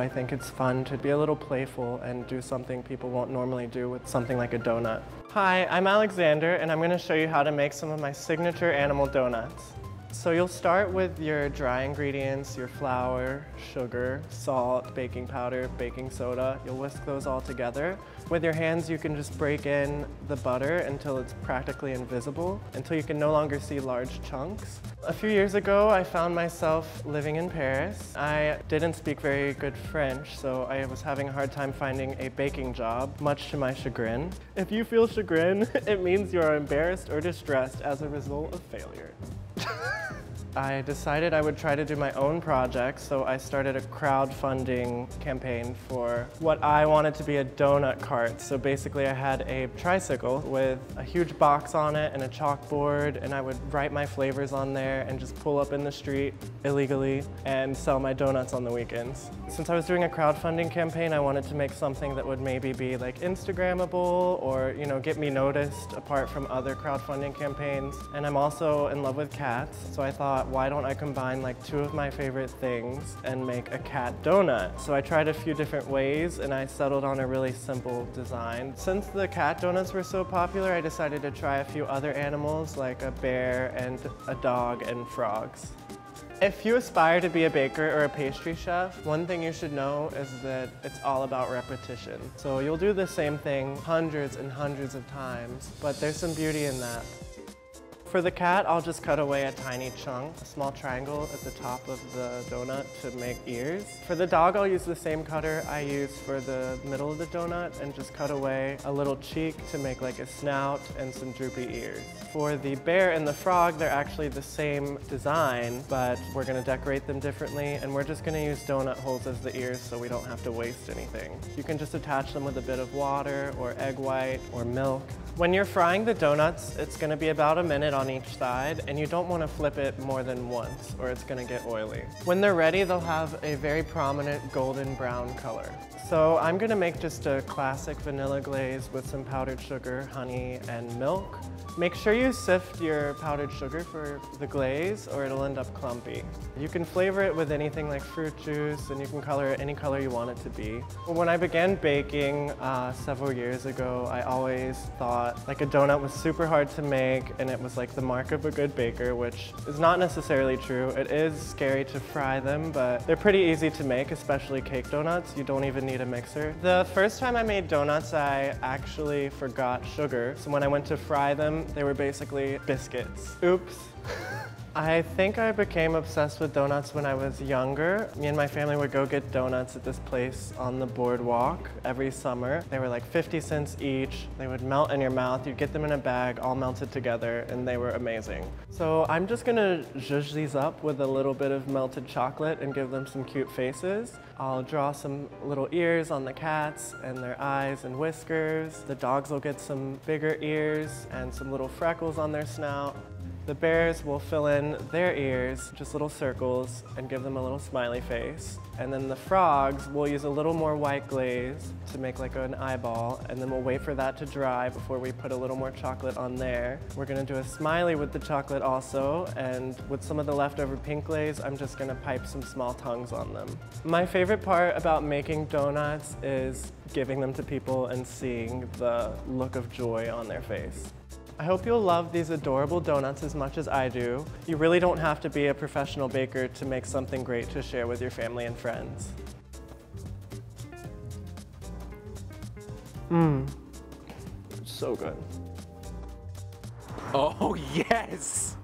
I think it's fun to be a little playful and do something people won't normally do with something like a donut. Hi, I'm Alexander, and I'm going to show you how to make some of my signature animal donuts. So you'll start with your dry ingredients, your flour, sugar, salt, baking powder, baking soda. You'll whisk those all together. With your hands, you can just break in the butter until it's practically invisible, until you can no longer see large chunks. A few years ago, I found myself living in Paris. I didn't speak very good French, so I was having a hard time finding a baking job, much to my chagrin. If you feel chagrin, it means you are embarrassed or distressed as a result of failure. I decided I would try to do my own project, so I started a crowdfunding campaign for what I wanted to be a donut cart. So basically I had a tricycle with a huge box on it and a chalkboard, and I would write my flavors on there and just pull up in the street illegally and sell my donuts on the weekends. Since I was doing a crowdfunding campaign, I wanted to make something that would maybe be like Instagrammable or, you know, get me noticed apart from other crowdfunding campaigns. And I'm also in love with cats, so I thought, why don't I combine like two of my favorite things and make a cat donut? So I tried a few different ways and I settled on a really simple design. Since the cat donuts were so popular, I decided to try a few other animals like a bear and a dog and frogs. If you aspire to be a baker or a pastry chef, one thing you should know is that it's all about repetition. So you'll do the same thing hundreds and hundreds of times, but there's some beauty in that. For the cat, I'll just cut away a tiny chunk, a small triangle at the top of the donut to make ears. For the dog, I'll use the same cutter I use for the middle of the donut and just cut away a little cheek to make like a snout and some droopy ears. For the bear and the frog, they're actually the same design, but we're gonna decorate them differently, and we're just gonna use donut holes as the ears so we don't have to waste anything. You can just attach them with a bit of water or egg white or milk. When you're frying the donuts, it's gonna be about a minute on each side, and you don't wanna flip it more than once or it's gonna get oily. When they're ready, they'll have a very prominent golden brown color. So I'm gonna make just a classic vanilla glaze with some powdered sugar, honey, and milk. Make sure you sift your powdered sugar for the glaze or it'll end up clumpy. You can flavor it with anything like fruit juice, and you can color it any color you want it to be. When I began baking several years ago, I always thought like a donut was super hard to make and it was like the mark of a good baker, which is not necessarily true. It is scary to fry them, but they're pretty easy to make, especially cake donuts. You don't even need a mixer. The first time I made donuts, I actually forgot sugar. So when I went to fry them, they were basically biscuits. Oops. I think I became obsessed with donuts when I was younger. Me and my family would go get donuts at this place on the boardwalk every summer. They were like 50 cents each. They would melt in your mouth. You'd get them in a bag, all melted together, and they were amazing. So I'm just gonna zhuzh these up with a little bit of melted chocolate and give them some cute faces. I'll draw some little ears on the cats and their eyes and whiskers. The dogs will get some bigger ears and some little freckles on their snout. The bears will fill in their ears, just little circles, and give them a little smiley face. And then the frogs, we'll use a little more white glaze to make like an eyeball, and then we'll wait for that to dry before we put a little more chocolate on there. We're gonna do a smiley with the chocolate also, and with some of the leftover pink glaze, I'm just gonna pipe some small tongues on them. My favorite part about making donuts is giving them to people and seeing the look of joy on their face. I hope you'll love these adorable donuts as much as I do. You really don't have to be a professional baker to make something great to share with your family and friends. So good. Oh, yes!